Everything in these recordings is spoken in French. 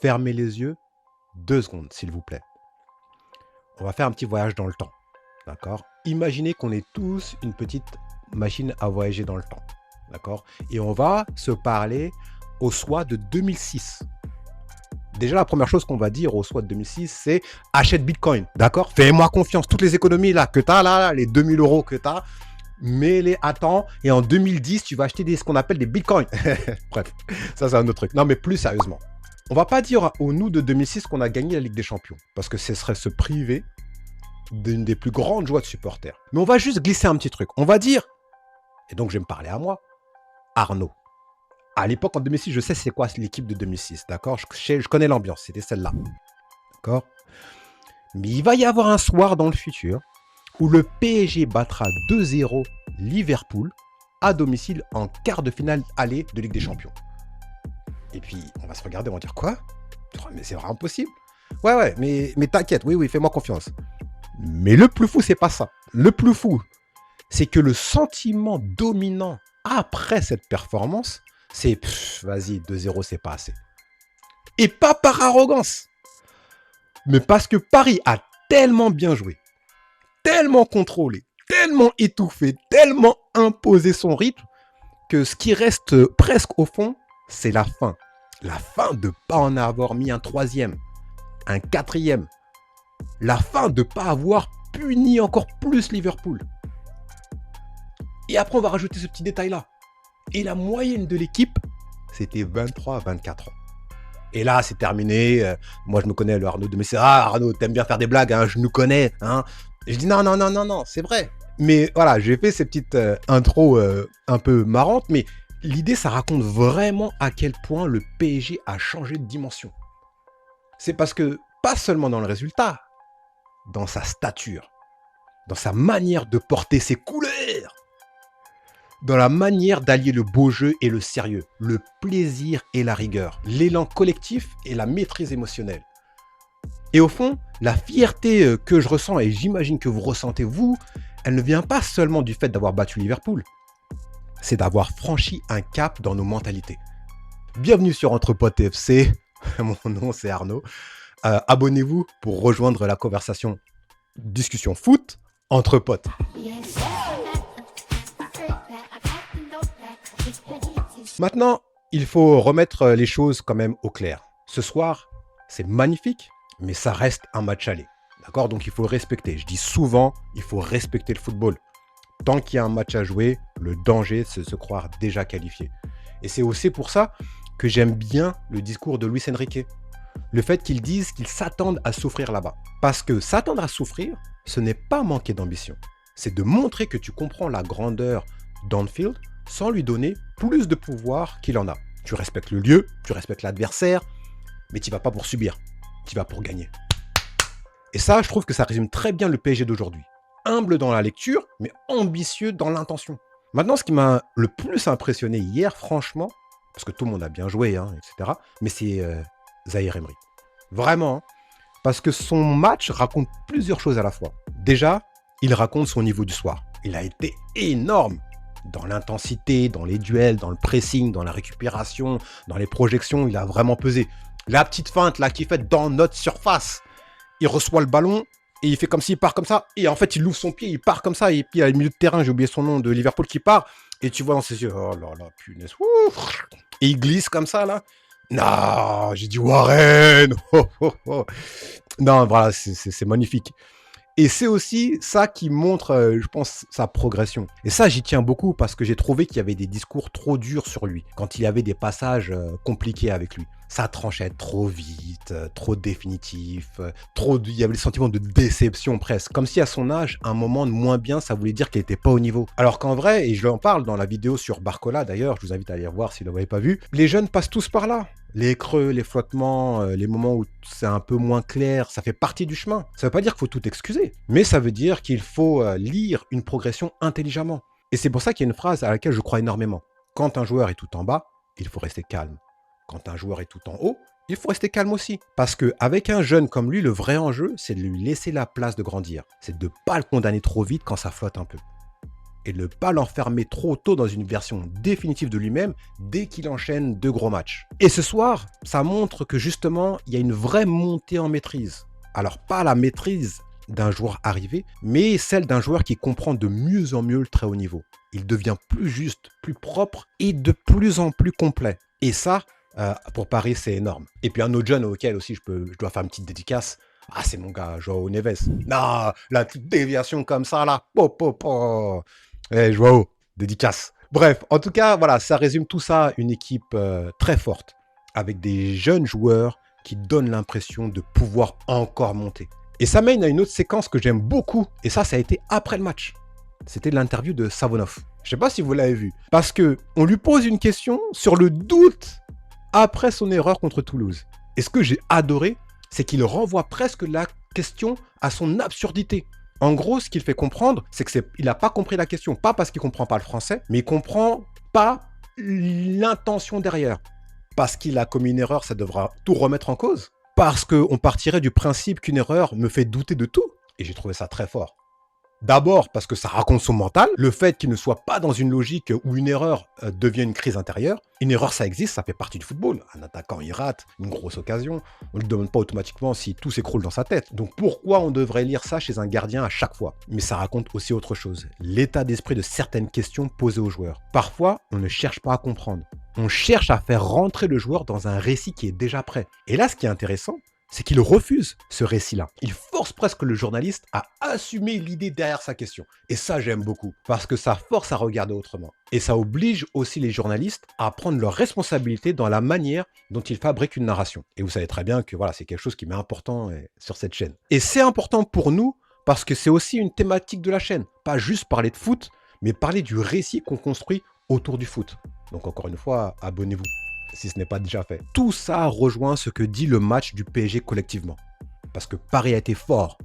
fermez les yeux 2 secondes, s'il vous plaît. On va faire un petit voyage dans le temps, d'accord? Imaginez qu'on est tous une petite machine à voyager dans le temps, d'accord? Et on va se parler au SWAT de 2006. Déjà, la première chose qu'on va dire au SWAT de 2006, c'est achète Bitcoin, d'accord? Fais-moi confiance. Toutes les économies là que tu as, là, les 2000 euros que tu as, mets-les à temps. Et en 2010, tu vas acheter ce qu'on appelle des Bitcoins. Bref, ça, c'est un autre truc. Non, mais plus sérieusement. On va pas dire au nous de 2006 qu'on a gagné la Ligue des Champions, parce que ce serait se priver d'une des plus grandes joies de supporters. Mais on va juste glisser un petit truc. On va dire, et donc je vais me parler à moi, Arnaud. À l'époque, en 2006, je sais c'est quoi l'équipe de 2006, d'accord? Je connais l'ambiance, c'était celle-là, d'accord? Mais il va y avoir un soir dans le futur où le PSG battra 2-0 Liverpool à domicile en quart de finale aller de Ligue des Champions. Et puis, on va se regarder, on va dire quoi? Mais c'est vraiment possible? Ouais, mais t'inquiète, oui, fais-moi confiance. Mais le plus fou, c'est pas ça. Le plus fou, c'est que le sentiment dominant après cette performance, c'est vas-y, 2-0, c'est pas assez. Et pas par arrogance, mais parce que Paris a tellement bien joué, tellement contrôlé, tellement étouffé, tellement imposé son rythme, que ce qui reste presque au fond, c'est la fin. La fin de ne pas en avoir mis un troisième, un quatrième. La fin de ne pas avoir puni encore plus Liverpool. Et après, on va rajouter ce petit détail-là. Et la moyenne de l'équipe, c'était 23 à 24 ans. Et là, c'est terminé. Moi, je me connais, le Arnaud de Messi. Ah, Arnaud, t'aimes bien faire des blagues, hein, je nous connais. Hein. Et je dis non, c'est vrai. Mais voilà, j'ai fait ces petites intros un peu marrantes, mais l'idée, ça raconte vraiment à quel point le PSG a changé de dimension. C'est parce que, pas seulement dans le résultat, dans sa stature, dans sa manière de porter ses couleurs, dans la manière d'allier le beau jeu et le sérieux, le plaisir et la rigueur, l'élan collectif et la maîtrise émotionnelle. Et au fond, la fierté que je ressens, et j'imagine que vous ressentez vous, elle ne vient pas seulement du fait d'avoir battu Liverpool, c'est d'avoir franchi un cap dans nos mentalités. Bienvenue sur Entre Potes FC, mon nom c'est Arnaud. Abonnez-vous pour rejoindre la conversation discussion foot entre potes. Maintenant, il faut remettre les choses quand même au clair. Ce soir, c'est magnifique, mais ça reste un match aller. D'accord? Donc il faut respecter. Je dis souvent, il faut respecter le football. Tant qu'il y a un match à jouer, le danger, c'est de se croire déjà qualifié. Et c'est aussi pour ça que j'aime bien le discours de Luis Enrique. Le fait qu'ils disent qu'ils s'attendent à souffrir là-bas. Parce que s'attendre à souffrir, ce n'est pas manquer d'ambition. C'est de montrer que tu comprends la grandeur d'Anfield sans lui donner plus de pouvoir qu'il en a. Tu respectes le lieu, tu respectes l'adversaire, mais tu ne vas pas pour subir, tu vas pour gagner. Et ça, je trouve que ça résume très bien le PSG d'aujourd'hui. Humble dans la lecture, mais ambitieux dans l'intention. Maintenant, ce qui m'a le plus impressionné hier, franchement, parce que tout le monde a bien joué, hein, etc., mais c'est Zaïre Emery. Vraiment, hein, parce que son match raconte plusieurs choses à la fois. Déjà, il raconte son niveau du soir. Il a été énorme dans l'intensité, dans les duels, dans le pressing, dans la récupération, dans les projections, il a vraiment pesé. La petite feinte là qu'il fait dans notre surface, il reçoit le ballon et il fait comme s'il part comme ça, et en fait il ouvre son pied, il part comme ça, et puis il y a le milieu de terrain, j'ai oublié son nom, de Liverpool qui part, et tu vois dans ses yeux, oh là là, punaise, ouf, et il glisse comme ça là. Non, j'ai dit Warren. Oh, oh, oh. Non, voilà, c'est magnifique. Et c'est aussi ça qui montre, je pense, sa progression. Et ça, j'y tiens beaucoup parce que j'ai trouvé qu'il y avait des discours trop durs sur lui, quand il y avait des passages compliqués avec lui. Ça tranchait trop vite, trop définitif, il y avait le sentiment de déception presque. Comme si à son âge, un moment de moins bien, ça voulait dire qu'il n'était pas au niveau. Alors qu'en vrai, et je l'en parle dans la vidéo sur Barcola d'ailleurs, je vous invite à aller voir si vous ne l'avez pas vu, les jeunes passent tous par là. Les creux, les flottements, les moments où c'est un peu moins clair, ça fait partie du chemin. Ça ne veut pas dire qu'il faut tout excuser, mais ça veut dire qu'il faut lire une progression intelligemment. Et c'est pour ça qu'il y a une phrase à laquelle je crois énormément. Quand un joueur est tout en bas, il faut rester calme. Quand un joueur est tout en haut, il faut rester calme aussi. Parce qu'avec un jeune comme lui, le vrai enjeu, c'est de lui laisser la place de grandir. C'est de ne pas le condamner trop vite quand ça flotte un peu. et de ne pas l'enfermer trop tôt dans une version définitive de lui-même dès qu'il enchaîne 2 gros matchs. Et ce soir, ça montre que justement, il y a une vraie montée en maîtrise. Alors pas la maîtrise d'un joueur arrivé, mais celle d'un joueur qui comprend de mieux en mieux le très haut niveau. Il devient plus juste, plus propre et de plus en plus complet. Et ça, pour Paris, c'est énorme. Et puis un autre jeune auquel aussi je dois faire une petite dédicace, ah, c'est mon gars, Joao Neves. Non, la petite déviation comme ça, là. Po, po, po. Eh, Joao, dédicace. Bref, en tout cas, voilà, ça résume tout ça, une équipe très forte, avec des jeunes joueurs qui donnent l'impression de pouvoir encore monter. Et ça mène à une autre séquence que j'aime beaucoup, et ça a été après le match. C'était l'interview de Savonov. Je ne sais pas si vous l'avez vu, parce que on lui pose une question sur le doute après son erreur contre Toulouse. Et ce que j'ai adoré, c'est qu'il renvoie presque la question à son absurdité. En gros, ce qu'il fait comprendre, c'est qu'il n'a pas compris la question, pas parce qu'il ne comprend pas le français, mais il ne comprend pas l'intention derrière. Parce qu'il a commis une erreur, ça devra tout remettre en cause. Parce qu'on partirait du principe qu'une erreur me fait douter de tout. Et j'ai trouvé ça très fort. D'abord parce que ça raconte son mental, le fait qu'il ne soit pas dans une logique où une erreur devient une crise intérieure. Une erreur, ça existe, ça fait partie du football. Un attaquant, il rate une grosse occasion. On ne lui demande pas automatiquement si tout s'écroule dans sa tête. Donc pourquoi on devrait lire ça chez un gardien à chaque fois? Mais ça raconte aussi autre chose. L'état d'esprit de certaines questions posées aux joueurs. Parfois, on ne cherche pas à comprendre. On cherche à faire rentrer le joueur dans un récit qui est déjà prêt. Et là, ce qui est intéressant, c'est qu'il refuse ce récit-là. Il force presque le journaliste à assumer l'idée derrière sa question. Et ça, j'aime beaucoup, parce que ça force à regarder autrement. Et ça oblige aussi les journalistes à prendre leurs responsabilités dans la manière dont ils fabriquent une narration. Et vous savez très bien que voilà, c'est quelque chose qui m'est important sur cette chaîne. Et c'est important pour nous, parce que c'est aussi une thématique de la chaîne. Pas juste parler de foot, mais parler du récit qu'on construit autour du foot. Donc encore une fois, abonnez-vous si ce n'est pas déjà fait. Tout ça rejoint ce que dit le match du PSG collectivement. Parce que Paris a été fort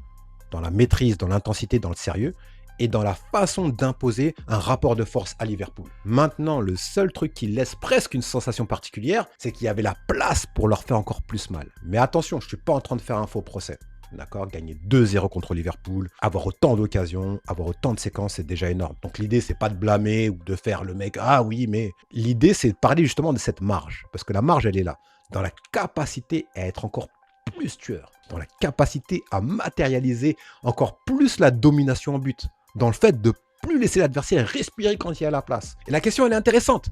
dans la maîtrise, dans l'intensité, dans le sérieux, et dans la façon d'imposer un rapport de force à Liverpool. Maintenant, le seul truc qui laisse presque une sensation particulière, c'est qu'il y avait la place pour leur faire encore plus mal. Mais attention, je ne suis pas en train de faire un faux procès. D'accord, gagner 2-0 contre Liverpool, avoir autant d'occasions, avoir autant de séquences, c'est déjà énorme. Donc l'idée, c'est pas de blâmer ou de faire le mec, ah oui, mais l'idée, c'est de parler justement de cette marge. Parce que la marge, elle est là. Dans la capacité à être encore plus tueur. Dans la capacité à matérialiser encore plus la domination en but. Dans le fait de plus laisser l'adversaire respirer quand il y a la place. Et la question, elle est intéressante.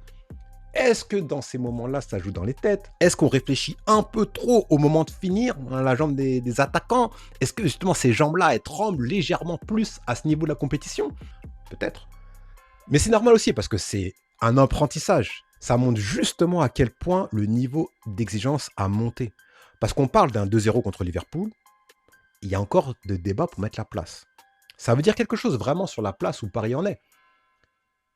Est-ce que dans ces moments-là, ça joue dans les têtes? Est-ce qu'on réfléchit un peu trop au moment de finir dans la jambe des attaquants? Est-ce que justement ces jambes-là, elles tremblent légèrement plus à ce niveau de la compétition? Peut-être. Mais c'est normal aussi parce que c'est un apprentissage. Ça montre justement à quel point le niveau d'exigence a monté. Parce qu'on parle d'un 2-0 contre Liverpool, il y a encore de débats pour mettre la place. Ça veut dire quelque chose vraiment sur la place où Paris en est.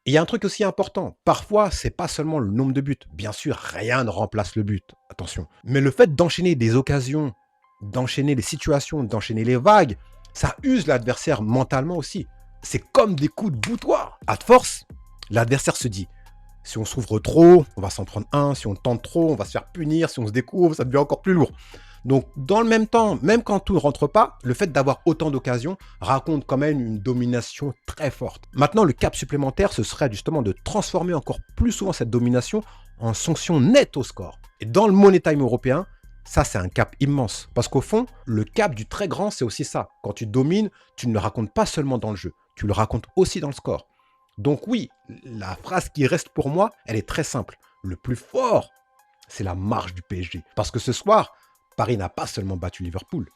Et il y a un truc aussi important. Parfois, c'est pas seulement le nombre de buts. Bien sûr, rien ne remplace le but. Attention. Mais le fait d'enchaîner des occasions, d'enchaîner les situations, d'enchaîner les vagues, ça use l'adversaire mentalement aussi. C'est comme des coups de boutoir. À force, l'adversaire se dit, si on s'ouvre trop, on va s'en prendre un. Si on tente trop, on va se faire punir. Si on se découvre, ça devient encore plus lourd. Donc, dans le même temps, même quand tout ne rentre pas, le fait d'avoir autant d'occasions raconte quand même une domination très forte. Maintenant, le cap supplémentaire, ce serait justement de transformer encore plus souvent cette domination en sanction nette au score. Et dans le Money Time européen, ça, c'est un cap immense. Parce qu'au fond, le cap du très grand, c'est aussi ça. Quand tu domines, tu ne le racontes pas seulement dans le jeu, tu le racontes aussi dans le score. Donc oui, la phrase qui reste pour moi, elle est très simple. Le plus fort, c'est la marche du PSG. Parce que ce soir, Paris n'a pas seulement battu Liverpool,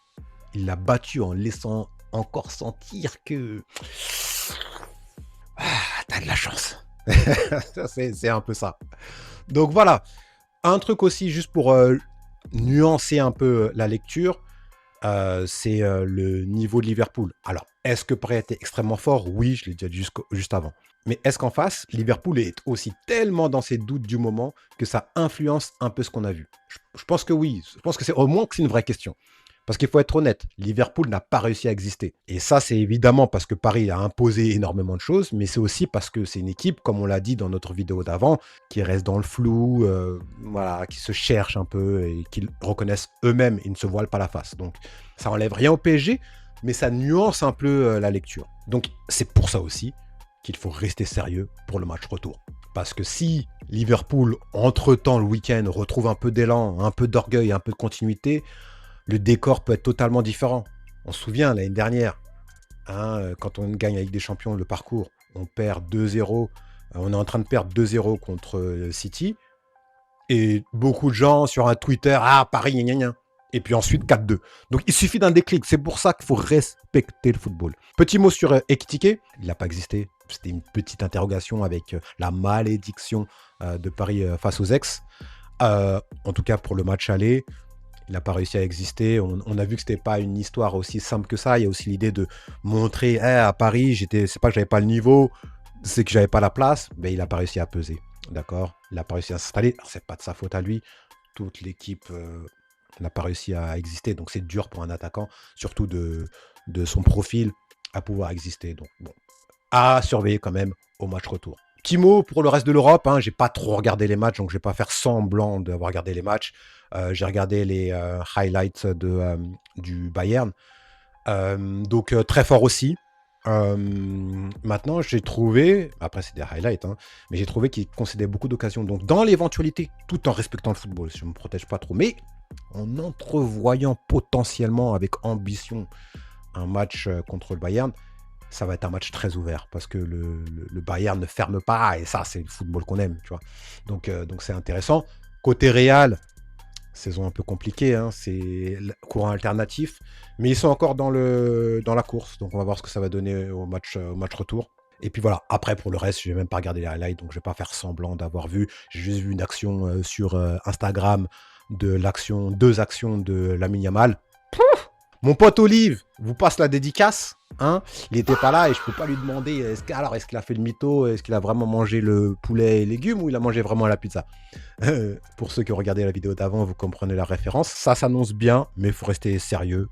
il l'a battu en laissant encore sentir que... Ah, t'as de la chance. c'est un peu ça. Donc voilà, un truc aussi juste pour nuancer un peu la lecture, c'est le niveau de Liverpool. Alors, est-ce que Paris était extrêmement fort? Oui, je l'ai déjà dit juste avant. Mais est-ce qu'en face, Liverpool est aussi tellement dans ses doutes du moment que ça influence un peu ce qu'on a vu? Je pense que oui. Je pense que c'est au moins que c'est une vraie question. Parce qu'il faut être honnête, Liverpool n'a pas réussi à exister. Et ça, c'est évidemment parce que Paris a imposé énormément de choses, mais c'est aussi parce que c'est une équipe, comme on l'a dit dans notre vidéo d'avant, qui reste dans le flou, voilà, qui se cherche un peu et qui reconnaissent eux-mêmes, ils ne se voilent pas la face. Donc, ça enlève rien au PSG, mais ça nuance un peu la lecture. Donc, c'est pour ça aussi qu'il faut rester sérieux pour le match retour. Parce que si Liverpool, entre-temps, le week-end, retrouve un peu d'élan, un peu d'orgueil, un peu de continuité, le décor peut être totalement différent. On se souvient, l'année dernière, hein, quand on gagne avec des champions le parcours, on perd 2-0, on est en train de perdre 2-0 contre City, et beaucoup de gens sur un Twitter, ah, Paris, gna gna gna. Et puis ensuite 4-2. Donc il suffit d'un déclic. C'est pour ça qu'il faut respecter le football. Petit mot sur Ekitike. Il n'a pas existé. C'était une petite interrogation avec la malédiction de Paris face aux ex. En tout cas, pour le match aller, il n'a pas réussi à exister. On a vu que ce n'était pas une histoire aussi simple que ça. Il y a aussi l'idée de montrer à Paris, c'est pas que j'avais pas le niveau, c'est que j'avais pas la place. Mais il n'a pas réussi à peser. D'accord. Il n'a pas réussi à s'installer. Alors, c'est pas de sa faute à lui. Toute l'équipe n'a pas réussi à exister. Donc, c'est dur pour un attaquant, surtout de son profil, à pouvoir exister. Donc, bon, à surveiller quand même au match retour. Petit mot pour le reste de l'Europe. Hein, j'ai pas trop regardé les matchs, donc je vais pas faire semblant d'avoir regardé les matchs. J'ai regardé les highlights du Bayern. Donc, très fort aussi. Maintenant, j'ai trouvé, après c'est des highlights, hein, mais j'ai trouvé qu'il concédait beaucoup d'occasions. Donc, dans l'éventualité, tout en respectant le football, je ne me protège pas trop, mais en entrevoyant potentiellement avec ambition un match contre le Bayern, ça va être un match très ouvert parce que le Bayern ne ferme pas et ça, c'est le football qu'on aime, tu vois. Donc, c'est intéressant. Côté Real, saison un peu compliquée, hein, c'est le courant alternatif, mais ils sont encore dans la course, donc on va voir ce que ça va donner au match retour. Et puis voilà, après pour le reste, je vais même pas regarder les highlights, donc je vais pas faire semblant d'avoir vu. J'ai juste vu une action sur Instagram deux actions de Lamine Yamal. Mon pote Olive vous passe la dédicace. Hein, il n'était pas là et je peux pas lui demander est-ce qu'il a fait le mytho, est-ce qu'il a vraiment mangé le poulet et légumes ou il a mangé vraiment la pizza. Pour ceux qui ont regardé la vidéo d'avant, vous comprenez la référence. Ça s'annonce bien, mais il faut rester sérieux,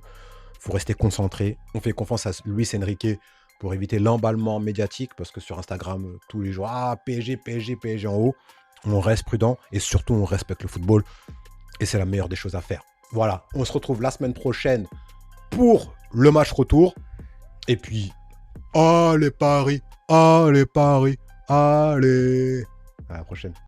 il faut rester concentré. On fait confiance à Luis Enrique pour éviter l'emballement médiatique parce que sur Instagram, tous les jours, PSG, PSG, PSG en haut. On reste prudent et surtout on respecte le football et c'est la meilleure des choses à faire. Voilà, on se retrouve la semaine prochaine pour le match retour. Et puis, allez Paris, allez Paris, allez. À la prochaine.